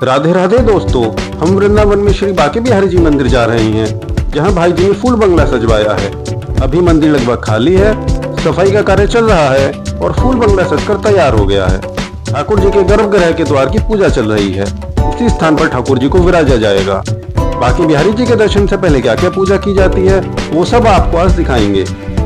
राधे राधे दोस्तों, हम वृंदावन में श्री बांके बिहारी जी मंदिर जा रहे हैं, जहां भाई जी ने फूल बंगला सजवाया है। अभी मंदिर लगभग खाली है, सफाई का कार्य चल रहा है और फूल बंगला सजकर तैयार हो गया है। ठाकुर जी के गर्भगृह के द्वार की पूजा चल रही है। इसी स्थान पर ठाकुर जी को विराजा जाएगा। बांके बिहारी जी के दर्शन से पहले क्या क्या पूजा की जाती है, वो सब आपको आज दिखाएंगे।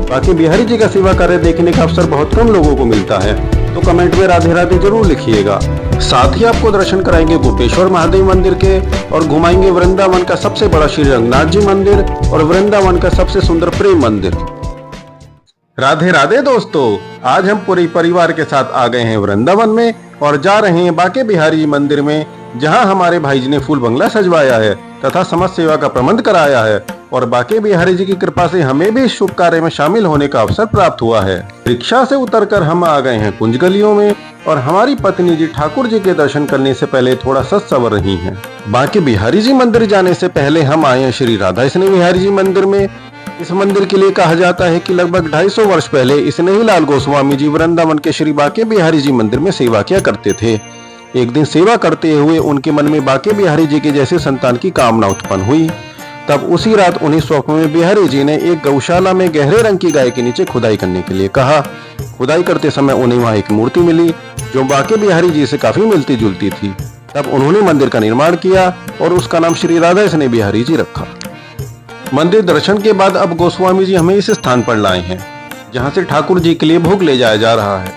बांके बिहारी जी का सेवा कार्य देखने का अवसर बहुत कम लोगों को मिलता है, तो कमेंट में राधे राधे जरूर लिखिएगा। साथ ही आपको दर्शन कराएंगे गोपेश्वर महादेव मंदिर के और घुमाएंगे वृंदावन का सबसे बड़ा श्री रंगनाथ जी मंदिर और वृंदावन का सबसे सुंदर प्रेम मंदिर। राधे राधे दोस्तों, आज हम पूरे परिवार के साथ आ गए हैं वृंदावन में और जा रहे हैं बांके बिहारी जी मंदिर में, जहां हमारे भाई जी ने फूल बंगला सजवाया है तथा समाज सेवा का प्रबंध कराया है। और बांके बिहारी जी की कृपा से हमें भी इस शुभ कार्य में शामिल होने का अवसर प्राप्त हुआ है। रिक्शा से उतरकर हम आ गए हैं कुंज गलियों में और हमारी पत्नी जी ठाकुर जी के दर्शन करने से पहले थोड़ा सज संवर रही हैं। बांके बिहारी जी मंदिर जाने से पहले हम आए हैं श्री राधा स्नेह बिहारी जी मंदिर में। इस मंदिर के लिए कहा जाता है कि लगभग 250 वर्ष पहले स्नेहीलाल गोस्वामी जी वृंदावन के श्री बांके बिहारी जी मंदिर में सेवा किया करते थे। एक दिन सेवा करते हुए उनके मन में बांके बिहारी जी के जैसे संतान की कामना उत्पन्न हुई। तब उसी रात उन्हें स्वप्न में बिहारी जी ने एक गौशाला में गहरे रंग की गाय के नीचे खुदाई करने के लिए कहा। खुदाई करते समय उन्हें वहां एक मूर्ति मिली जो बांके बिहारी जी से काफी मिलती जुलती थी। तब उन्होंने मंदिर का निर्माण किया और उसका नाम श्री राधा स्नेह बिहारी जी रखा। मंदिर दर्शन के बाद अब गोस्वामी जी हमें इस स्थान पर लाए हैं, जहां से ठाकुर जी के लिए भोग ले जाया जा रहा है।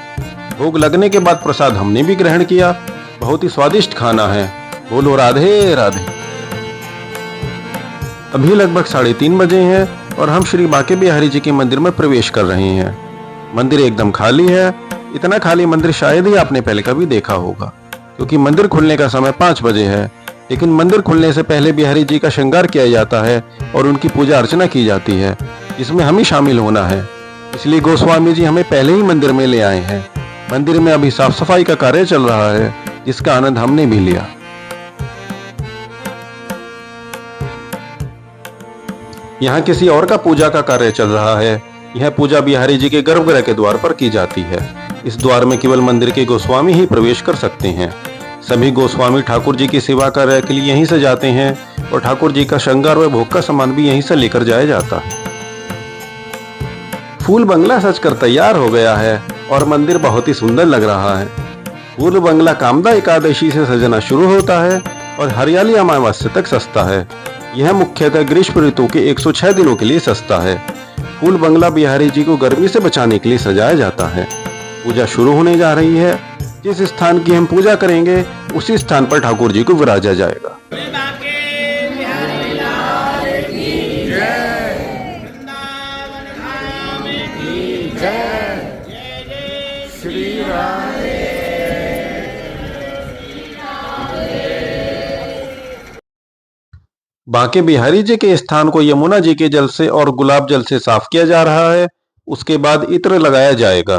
भोग लगने के बाद प्रसाद हमने भी ग्रहण किया। बहुत ही स्वादिष्ट खाना है। बोलो राधे राधे। अभी लगभग 3:30 बजे हैं और हम श्री बांके बिहारी जी के मंदिर में प्रवेश कर रहे हैं। मंदिर एकदम खाली है। इतना खाली मंदिर शायद ही आपने पहले कभी देखा होगा, क्योंकि मंदिर खुलने का समय 5 बजे है। लेकिन मंदिर खुलने से पहले बिहारी जी का श्रृंगार किया जाता है और उनकी पूजा अर्चना की जाती है, जिसमें हम ही शामिल होना है। इसलिए गोस्वामी जी हमें पहले ही मंदिर में ले आए हैं। मंदिर में अभी साफ सफाई का कार्य चल रहा है, जिसका आनंद हमने भी लिया। यहाँ किसी और का पूजा का कार्य चल रहा है। यह पूजा बिहारी जी के गर्भगृह के द्वार पर की जाती है। इस द्वार में केवल मंदिर के गोस्वामी ही प्रवेश कर सकते हैं। सभी गोस्वामी ठाकुर जी की सेवा कार्य के लिए यहीं से जाते हैं और ठाकुर जी का श्रृंगार व भोग का सामान भी यहीं से लेकर जाया जाता है। फूल बंगला सजकर तैयार हो गया है और मंदिर बहुत ही सुंदर लग रहा है। फूल बंगला कामदा एकादशी से सजना शुरू होता है और हरियाली अमावस्या तक सजता है। यह मुख्यतः ग्रीष्म ऋतु के 106 दिनों के लिए सजता है। फूल बंगला बिहारी जी को गर्मी से बचाने के लिए सजाया जाता है। पूजा शुरू होने जा रही है। जिस स्थान की हम पूजा करेंगे उसी स्थान पर ठाकुर जी को विराजा जाएगा। बांके बिहारी जी के स्थान को यमुना जी के जल से और गुलाब जल से साफ किया जा रहा है। उसके बाद इत्र लगाया जाएगा।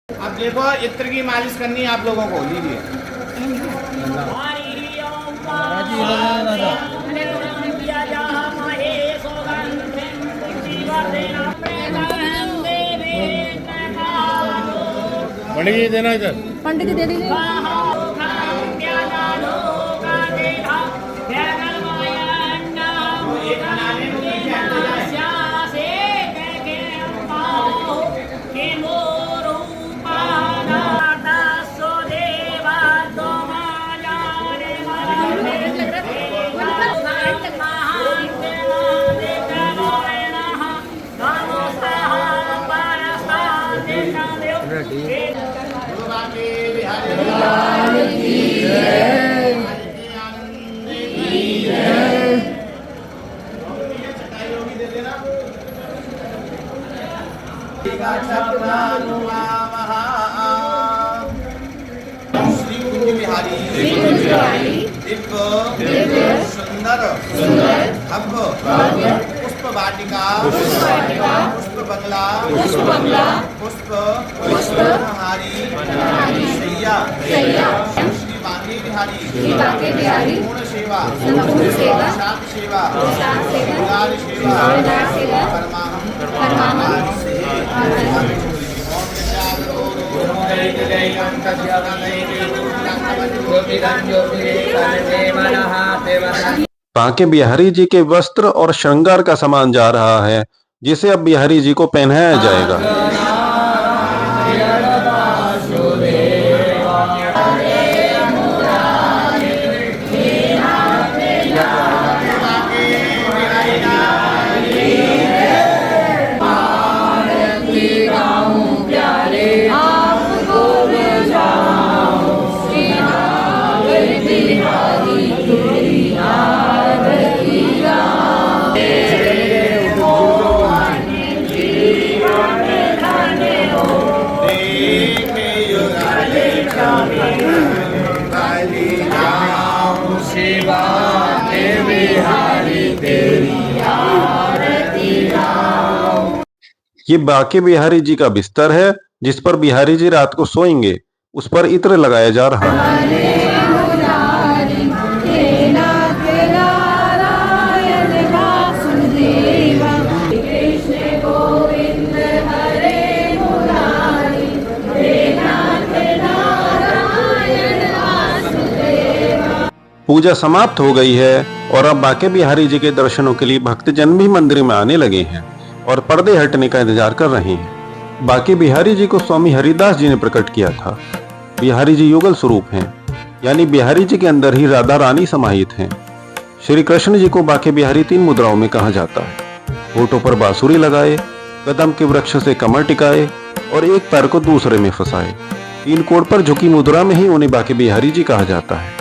अब देखो, इत्र की मालिश करनी है आप लोगों को। लीजिए। पंडित जी देना इधर। पंडित जी दे दीजिए। श्री कुंज बिहारी दिव्य सुंदर भव्य पुष्प वाटिका पुष्प बंगला पुष्प हारी सैया श्री बांके बिहारी पूर्ण सेवा शांत सेवा परमाहम बांके बिहारी जी के वस्त्र और श्रृंगार का सामान जा रहा है, जिसे अब बिहारी जी को पहनाया जाएगा। ये बांके बिहारी जी का बिस्तर है, जिस पर बिहारी जी रात को सोएंगे। उस पर इत्र लगाया जा रहा है। पूजा समाप्त हो गई है और अब बांके बिहारी जी के दर्शनों के लिए भक्तजन भी मंदिर में आने लगे हैं और पर्दे हटने का इंतजार कर रहे हैं। बांके बिहारी जी को स्वामी हरिदास जी ने प्रकट किया था। बिहारी जी युगल स्वरूप हैं, यानी बिहारी जी के अंदर ही राधा रानी समाहित हैं। श्री कृष्ण जी को बांके बिहारी 3 मुद्राओं में कहा जाता है। होठों पर बांसुरी लगाए, कदम के वृक्ष से कमर टिकाए और एक पैर को दूसरे में फंसाए। 3 कोण पर झुकी मुद्रा में ही उन्हें बांके बिहारी जी कहा जाता है।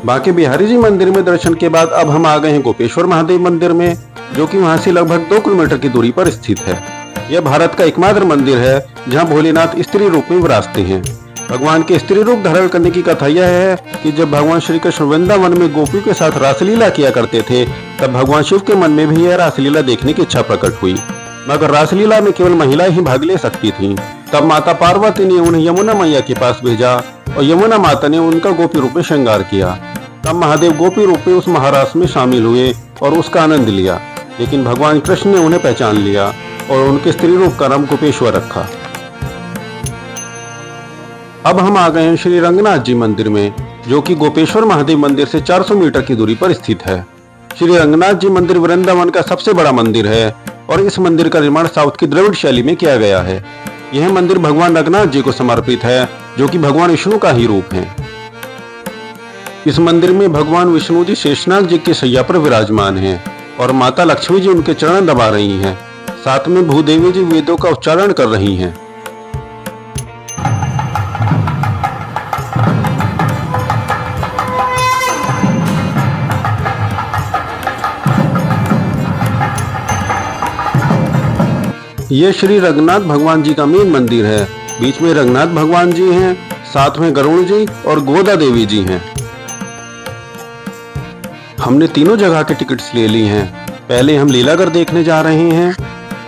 बांके बिहारी जी मंदिर में दर्शन के बाद अब हम आ गए हैं गोपेश्वर महादेव मंदिर में, जो कि वहां से लगभग 2 किलोमीटर की दूरी पर स्थित है। यह भारत का एकमात्र मंदिर है जहां भोलेनाथ स्त्री रूप में विराजते हैं। भगवान के स्त्री रूप धारण करने की कथा यह है कि जब भगवान श्री कृष्ण वृंदावन में गोपियों के साथ रासलीला किया करते थे, तब भगवान शिव के मन में भी यह रासलीला देखने की इच्छा प्रकट हुई। मगर रासलीला में केवल महिलाएं ही भाग ले सकती थीं। तब माता पार्वती ने उन्हें यमुना मैया के पास भेजा और यमुना माता ने उनका गोपी रूप में श्रृंगार किया। तब महादेव गोपी रूप में उस महारास में शामिल हुए और उसका आनंद लिया। लेकिन भगवान कृष्ण ने उन्हें पहचान लिया और उनके स्त्री रूप का नाम गोपेश्वर रखा। अब हम आ गए हैं श्री रंगनाथ जी मंदिर में, जो कि गोपेश्वर महादेव मंदिर से 400 मीटर की दूरी पर स्थित है। श्री रंगनाथ जी मंदिर वृंदावन का सबसे बड़ा मंदिर है और इस मंदिर का निर्माण साउथ की द्रविड़ शैली में किया गया है। यह मंदिर भगवान रंगनाथ जी को समर्पित है, जो कि भगवान विष्णु का ही रूप है। इस मंदिर में भगवान विष्णु जी शेषनाग जी की शैया पर विराजमान हैं और माता लक्ष्मी जी उनके चरण दबा रही हैं। साथ में भूदेवी जी वेदों का उच्चारण कर रही हैं। यह श्री रंगनाथ भगवान जी का मेन मंदिर है। बीच में रंगनाथ भगवान जी हैं, साथ में गरुण जी और गोदा देवी जी हैं। हमने तीनों जगह के टिकट्स ले ली हैं। पहले हम लीलागर देखने जा रहे हैं।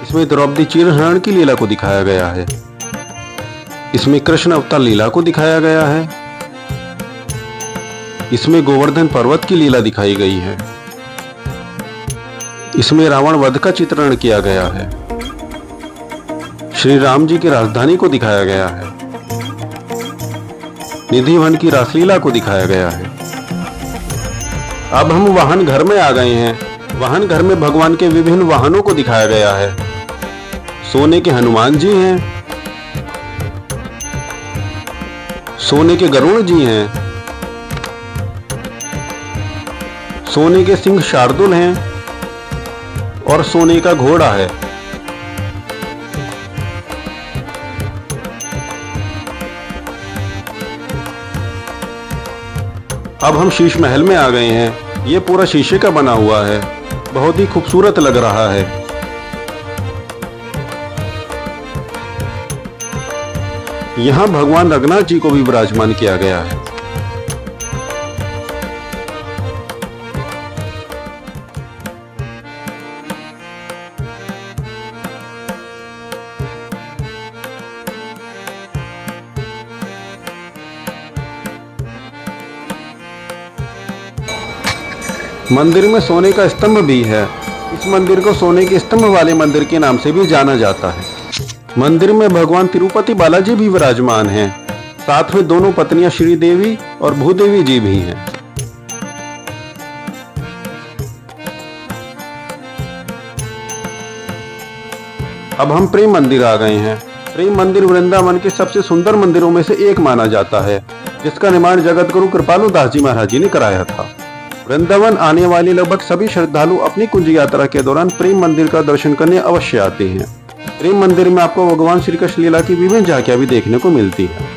इसमें द्रौपदी चीरहरण की लीला को दिखाया गया है। इसमें कृष्ण अवतार लीला को दिखाया गया है। इसमें गोवर्धन पर्वत की लीला दिखाई गई है। इसमें रावण वध का चित्रण किया गया है। श्री राम जी की राजधानी को दिखाया गया है। निधि वन की रासलीला को दिखाया गया है। अब हम वाहन घर में आ गए हैं। वाहन घर में भगवान के विभिन्न वाहनों को दिखाया गया है। सोने के हनुमान जी हैं, सोने के गरुड़ जी हैं, सोने के सिंह शार्दुल हैं और सोने का घोड़ा है। अब हम शीश महल में आ गए हैं। ये पूरा शीशे का बना हुआ है, बहुत ही खूबसूरत लग रहा है। यहाँ भगवान रंगनाथ जी को भी विराजमान किया गया है। मंदिर में सोने का स्तंभ भी है। इस मंदिर को सोने के स्तंभ वाले मंदिर के नाम से भी जाना जाता है। मंदिर में भगवान तिरुपति बालाजी भी विराजमान हैं। साथ में दोनों पत्नियां श्रीदेवी और भूदेवी जी भी हैं। अब हम प्रेम मंदिर आ गए हैं। प्रेम मंदिर वृंदावन के सबसे सुंदर मंदिरों में से एक माना जाता है, जिसका निर्माण जगत गुरु कृपालु दास जी महाराज जी ने कराया था। वृंदावन आने वाले लगभग सभी श्रद्धालु अपनी कुंज यात्रा के दौरान प्रेम मंदिर का दर्शन करने अवश्य आते हैं। प्रेम मंदिर में आपको भगवान श्री कृष्ण लीला की विभिन्न झांकियां भी देखने को मिलती है।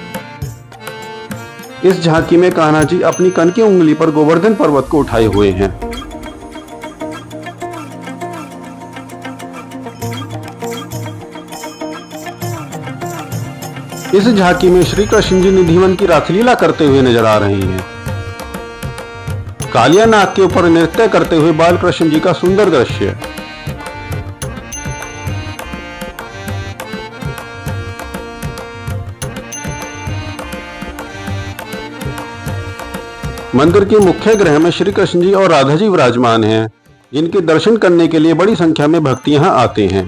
इस झांकी में कान्हा जी अपनी कनकी उंगली पर गोवर्धन पर्वत को उठाए हुए हैं। इस झांकी में श्री कृष्ण जी निधिवन की रासलीला करते हुए नजर आ रहे हैं। कालिया नाग के ऊपर नृत्य करते हुए बाल कृष्ण जी का सुंदर दृश्य। मंदिर के मुख्य गृह में श्री कृष्ण जी और राधा जी विराजमान हैं, जिनके दर्शन करने के लिए बड़ी संख्या में भक्त यहाँ आते हैं।